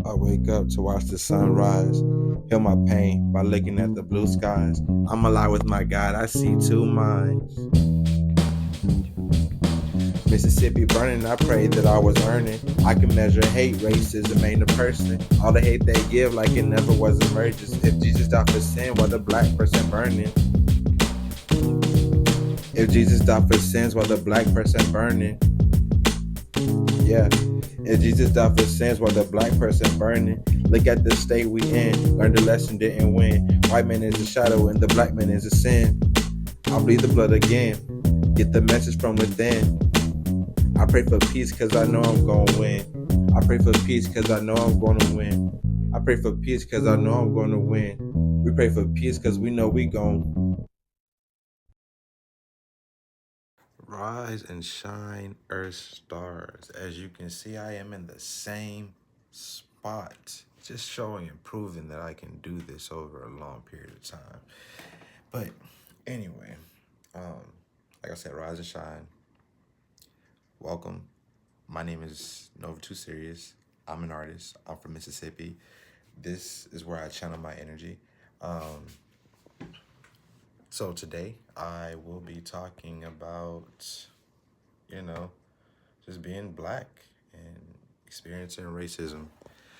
I wake up to watch the sunrise, heal my pain by looking at the blue skies. I'm alive with my God, I see two minds. Mississippi burning, I prayed that I was earning. I can measure hate, racism ain't a person. All the hate they give like it never was emergence. If Jesus died for sin, why the black person burning? If Jesus died for sins, why the black person burning? Yeah. If Jesus died for sins, why the black person burning? Look at the state we in. Learned the lesson, didn't win. White man is a shadow and the black man is a sin. I'll bleed the blood again. Get the message from within. I pray for peace cause I know I'm gonna win. I pray for peace cause I know I'm gonna win. I pray for peace cause I know I'm gonna win. We pray for peace cause we know we gon' rise and shine, earth stars. As you can see, I am in the same spot. Just showing and proving that I can do this over a long period of time. But anyway, like I said, rise and shine. Welcome. My name is Nova Too Serious. I'm an artist. I'm from Mississippi. This is where I channel my energy. So today I will be talking about, just being black and experiencing racism.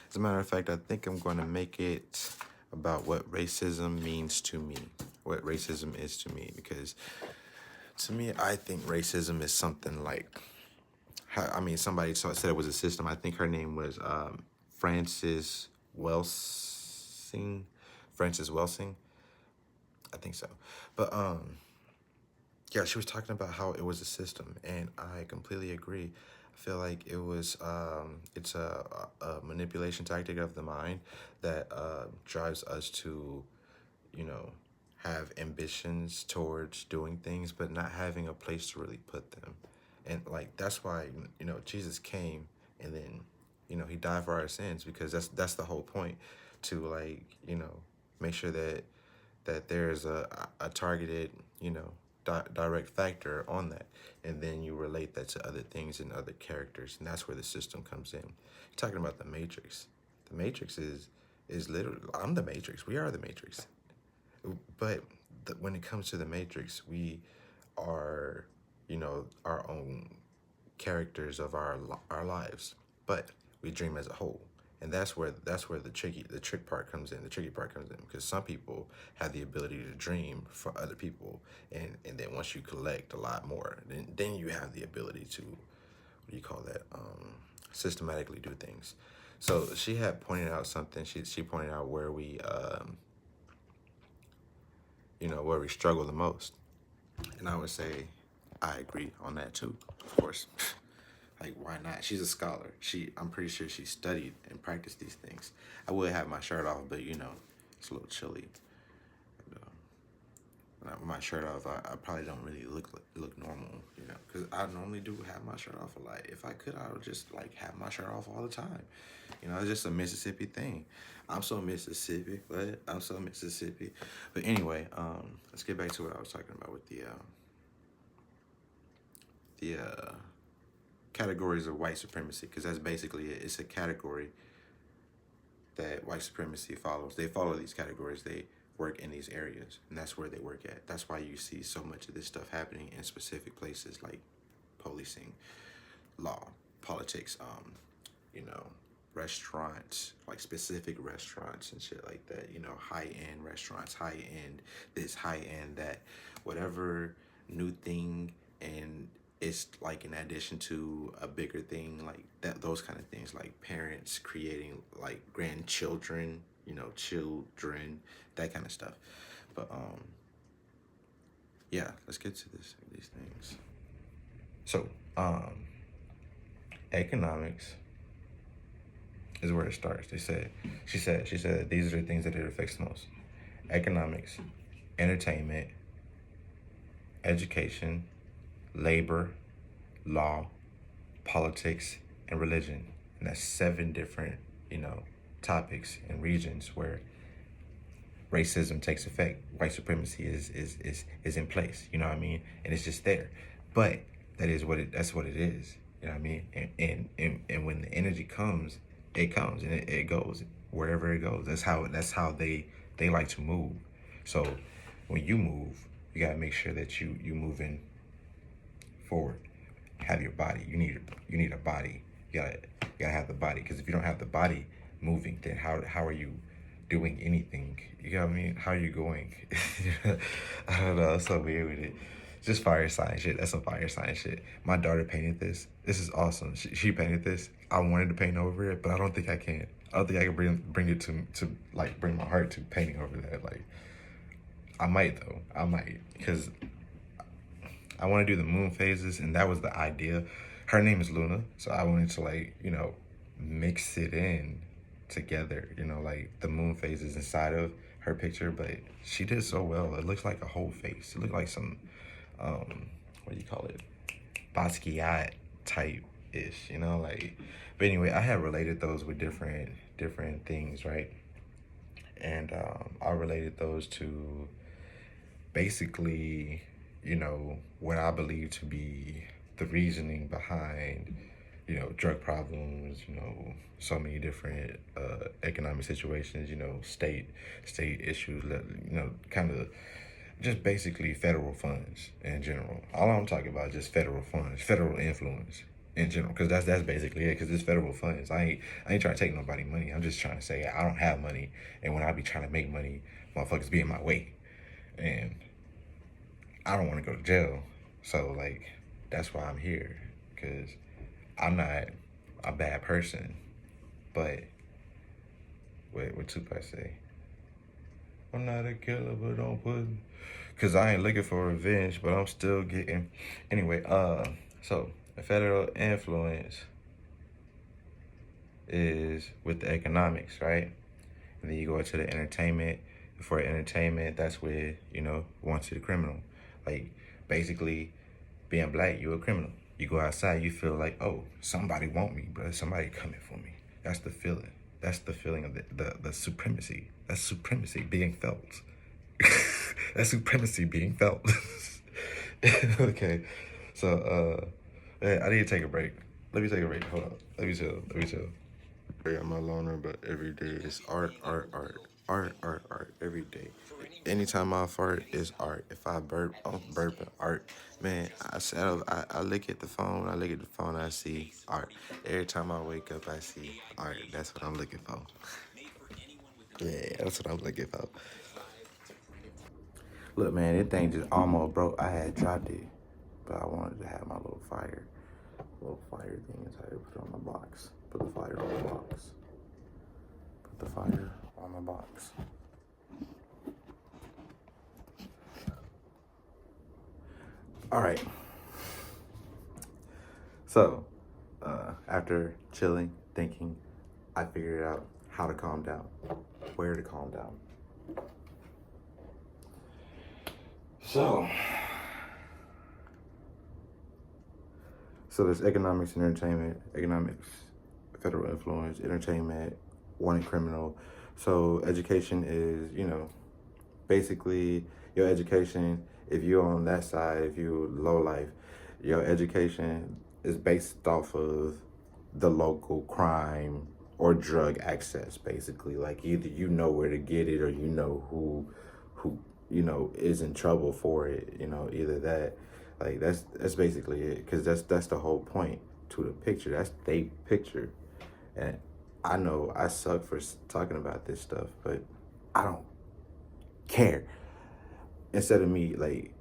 As a matter of fact, I think I'm going to make it about what racism means to me, what racism is to me, because to me, I think racism is something like, somebody said it was a system. I think her name was Frances Welsing. I think so. But yeah, she was talking about how it was a system, and I completely agree. I feel like it was it's a manipulation tactic of the mind that drives us to, have ambitions towards doing things, but not having a place to really put them. And like that's why Jesus came, and then he died for our sins, because that's the whole point, to make sure that there's a targeted direct factor on that, and then you relate that to other things and other characters, and that's where the system comes in. You're talking about the Matrix. The Matrix is literally, I'm the Matrix. We are the Matrix. But when it comes to the Matrix, we are our own characters of our lives, but we dream as a whole. And that's where the trick part comes in. The tricky part comes in because some people have the ability to dream for other people, and then once you collect a lot more, then you have the ability to, what do you call that, systematically do things. So she had pointed out something. She pointed out where we where we struggle the most, and I would say I agree on that too, of course. Like, why not? She's a scholar. I'm pretty sure she studied and practiced these things. I would have my shirt off, but it's a little chilly. When I have my shirt off, I probably don't really look normal, because I normally do have my shirt off a lot. If I could, I would just have my shirt off all the time. It's just a Mississippi thing. I'm so Mississippi, but I'm so Mississippi. But anyway, let's get back to what I was talking about with the categories of white supremacy, because that's basically it. It's a category that white supremacy follows. They follow these categories. They work in these areas, and that's where they work at. That's why you see so much of this stuff happening in specific places like policing, law, politics, restaurants, like specific restaurants and shit like that, high-end restaurants, high-end this, high-end that, whatever new thing, and it's like in addition to a bigger thing, like that, those kind of things, like parents creating like grandchildren, children, that kind of stuff. But yeah, let's get to these things. So economics is where it starts. She said that these are the things that it affects the most: economics, entertainment, education, labor, law, politics, and religion. And that's 7 different, topics and regions where racism takes effect. White supremacy is in place, you know what I mean? And it's just there. But that's what it is, you know what I mean? And when the energy comes, it comes and it goes wherever it goes. That's how they like to move. So when you move, you gotta make sure that you moving forward. Have your body. You need a body. You gotta have the body, because if you don't have the body moving, then how are you doing anything? You know what I mean? How are you going? I don't know. I'm so weird with it. Just fire sign shit. That's some fire sign shit. My daughter painted this. This is awesome. She painted this. I wanted to paint over it, but I don't think I can. I don't think I can bring it to like bring my heart to painting over that. Like I might though. I might, because I want to do the moon phases, and that was the idea. Her name is Luna, so I wanted to like mix it in together. Like the moon phases inside of her picture, but she did so well. It looks like a whole face. It looked like some what do you call it? Basquiat type ish, like. But anyway, I have related those with different things, right? And I related those to basically, what I believe to be the reasoning behind, drug problems, so many different economic situations, state issues, kind of just basically federal funds in general. All I'm talking about is just federal funds, federal influence in general, because that's basically it. Because it's federal funds. I ain't trying to take nobody money. I'm just trying to say I don't have money, and when I be trying to make money, motherfuckers be in my way, and I don't want to go to jail. So like that's why I'm here, because I'm not a bad person. But what Tupac say? I'm not a killer, but don't put. Cause I ain't looking for revenge, but I'm still getting. Anyway, so the federal influence is with the economics, right? And then you go into the entertainment. For entertainment, that's where wants you the criminal. Like basically, being black, you a criminal. You go outside, you feel like, oh, somebody want me, bro. Somebody coming for me. That's the feeling. That's the feeling of the supremacy. That's supremacy being felt. That's supremacy being felt. Okay, so I need to take a break. Let me take a break. Hold on. Let me chill. I'm a loner, but every day is art every day. Anytime I fart, is art. If I burp, I'm burping art. Man, I look at the phone, I see art. Every time I wake up, I see art. That's what I'm looking for. Yeah, that's what I'm looking for. Look, man, this thing just almost broke. I had dropped it, but I wanted to have my little fire thing inside. Put it on the box. Put the fire on the box. Put the fire on the box. All right. So, after chilling, thinking, I figured out how to calm down, where to calm down. So there's economics and entertainment, economics, federal influence, entertainment, wanted criminal. So education is, basically your education, if you're on that side, if you're low life, your education is based off of the local crime or drug access, basically. Like either you know where to get it, or you know who is in trouble for it, either that. Like that's basically it, because that's the whole point to the picture. That's the picture. And I know I suck for talking about this stuff, but I don't care. Instead of me like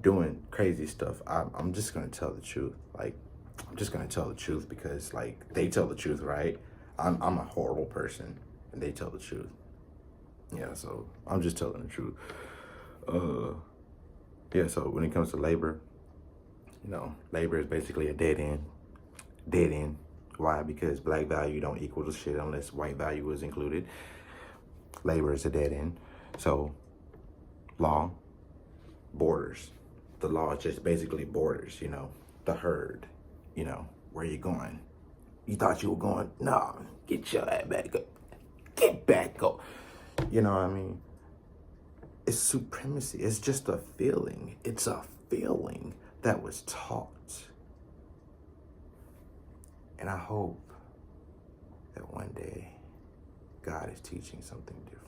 doing crazy stuff, I'm just gonna tell the truth. Like I'm just gonna tell the truth, because like they tell the truth, right? I'm a horrible person, and they tell the truth. Yeah, so I'm just telling the truth. Yeah, so when it comes to labor, labor is basically a dead end. Dead end. Why? Because black value don't equal to shit unless white value is included. Labor is a dead end. So, law, borders. The law is just basically borders, the herd, where you going? You thought you were going? Nah, get your ass back up. Get back up. You know what I mean? It's supremacy. It's just a feeling. It's a feeling that was taught. And I hope God is teaching something different.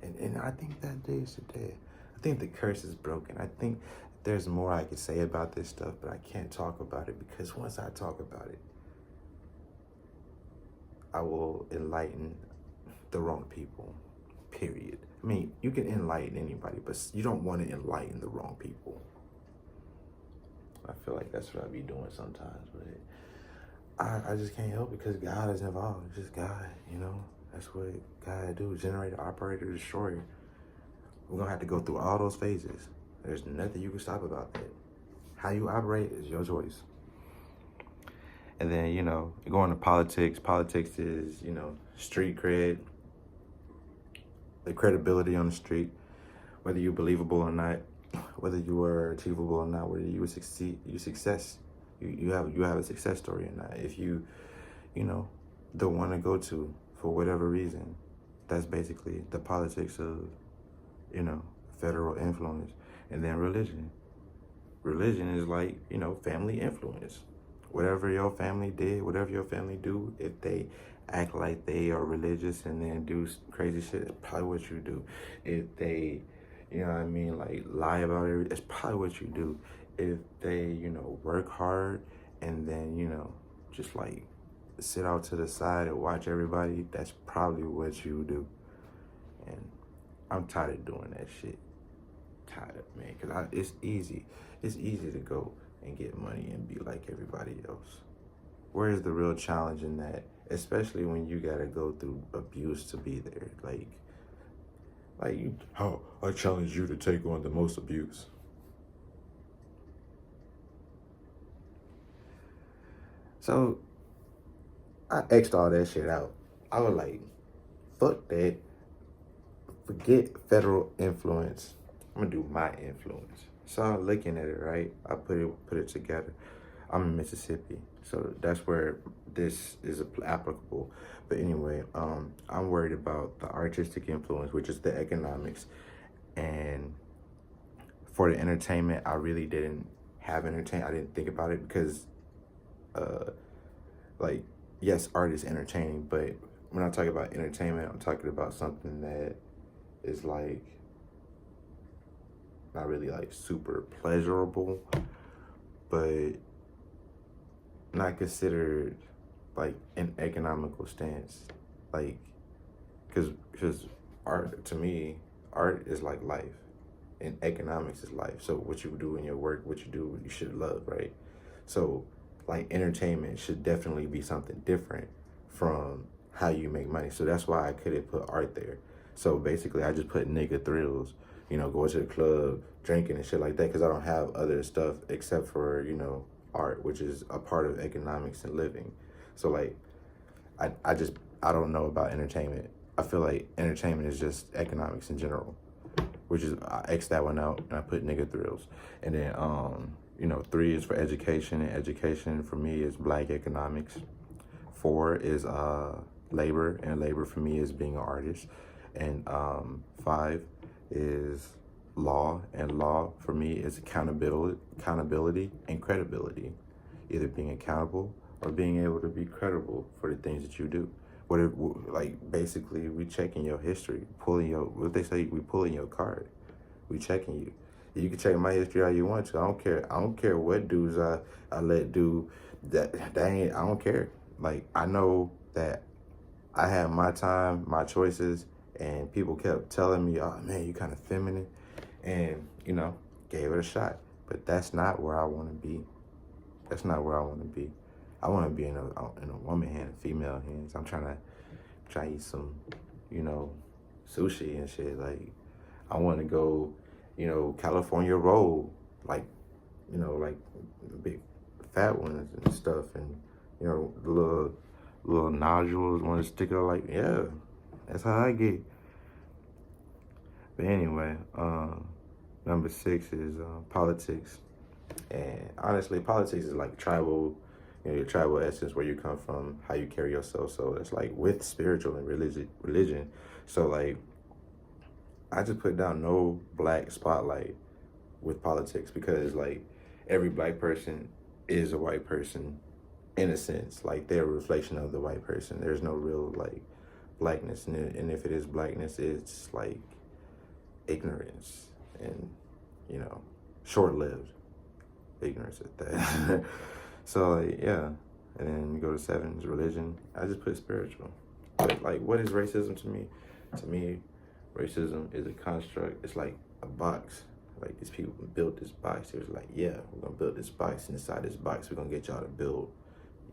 And I think that day is today. I think the curse is broken. I think there's more I could say about this stuff, but I can't talk about it because once I talk about it, I will enlighten the wrong people, period. I mean, you can enlighten anybody, but you don't want to enlighten the wrong people. I feel like that's what I be doing sometimes, but I just can't help it because God is involved. It's just God, you know? That's what God do, generator, operator, destroyer. We're going to have to go through all those phases. There's nothing you can stop about that. How you operate is your choice. And then, you know, going to politics. Politics is, you know, street cred, the credibility on the street, whether you're believable or not, whether you are achievable or not, whether you succeed, you have a success story or not. If you know, the one to go to for whatever reason, that's basically the politics of, you know, federal influence. And then religion. Religion is like, you know, family influence. Whatever your family did, whatever your family do, if they act like they are religious and then do crazy shit, it's probably what you do. If they, you know what I mean, like lie about everything, it's probably what you do. If they, you know, work hard and then, you know, just like sit out to the side and watch everybody, that's probably what you do. And I'm tired of doing that shit. Tired of, man, because it's easy. It's easy to go and get money and be like everybody else. Where's the real challenge in that? Especially when you gotta go through abuse to be there. Like you, how I challenge you to take on the most abuse. So I X'd all that shit out. I was like, fuck that. Forget federal influence. I'm gonna do my influence. So I'm looking at it, right? I put it together. I'm in Mississippi, so that's where this is applicable. But anyway, I'm worried about the artistic influence, which is the economics. And for the entertainment, I really didn't have entertainment. I didn't think about it because, like, yes, art is entertaining, but when I talk about entertainment, I'm talking about something that is like not really like super pleasurable, but not considered like an economical stance. Like, because art, to me, art is like life and economics is life. So what you do in your work, what you do, you should love, right? So like entertainment should definitely be something different from how you make money. So that's why I couldn't put art there. So basically I just put nigga thrills, you know, going to the club, drinking and shit like that, because I don't have other stuff except for, you know, art, which is a part of economics and living. So like, I don't know about entertainment. I feel like entertainment is just economics in general, which is, I X that one out and I put nigga thrills. And then, you know, 3 is for education, and education for me is black economics. 4 is labor, and labor for me is being an artist. And 5 is law, and law for me is accountability and credibility. Either being accountable or being able to be credible for the things that you do. Like basically we checking your history, what they say, we pulling your card. We checking you. You can check my history how you want to. I don't care what dudes I let do that ain't, I don't care. Like, I know that I had my time, my choices, and people kept telling me, oh man, you kind of feminine, and you know, gave it a shot. But that's not where I want to be. That's not where I want to be. I want to be in a woman hand, female hands. I'm trying to eat some, you know, sushi and shit. Like, I want to go, you know, California roll, like, you know, like big fat ones and stuff, and you know, the little nodules want to stick out. Like, yeah, that's how I get. But anyway, number 6 is politics. And honestly, politics is like tribal, you know, your tribal essence, where you come from, how you carry yourself. So it's like with spiritual and religion. So like, I just put down no black spotlight with politics, because like every black person is a white person in a sense. Like, they're a reflection of the white person. There's no real like blackness, and if it is blackness, it's like ignorance and, you know, short-lived ignorance at that. So like, yeah. And then you go to 7 is religion. I just put spiritual. But like, what is racism to me? To me, racism is a construct. It's like a box. Like, these people built this box. It was like, yeah, we're gonna build this box, and inside this box we're gonna get y'all to build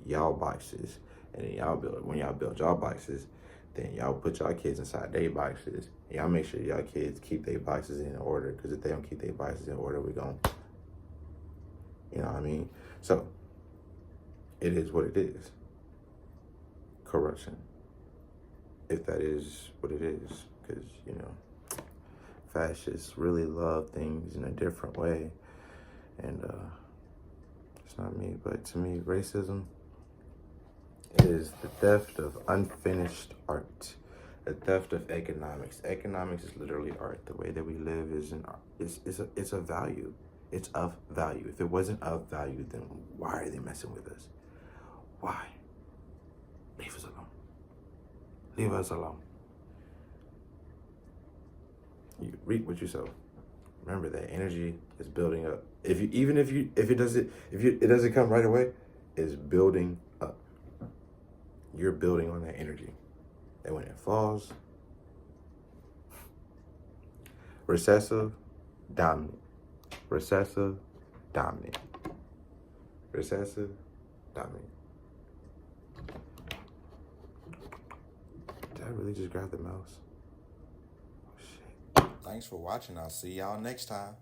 y'all boxes. And then y'all build, when y'all build y'all boxes, then y'all put y'all kids inside their boxes. And y'all make sure y'all kids keep their boxes in order, because if they don't keep their boxes in order, we're gonna, you know what I mean? So it is what it is. Corruption, if that is what it is, because, you know, fascists really love things in a different way, and it's not me. But to me, racism is the theft of unfinished art, the theft of economics. Economics is literally art. The way that we live is an art. It's a value. It's of value. If it wasn't of value, then why are they messing with us? Why? Leave us alone. Leave us alone. You reap what you sow. Remember that energy is building up. If it doesn't come right away, it's building up. You're building on that energy. And when it falls, recessive, dominant. Recessive, dominant. Recessive, dominant. Did I really just grab the mouse? Oh, shit. Thanks for watching. I'll see y'all next time.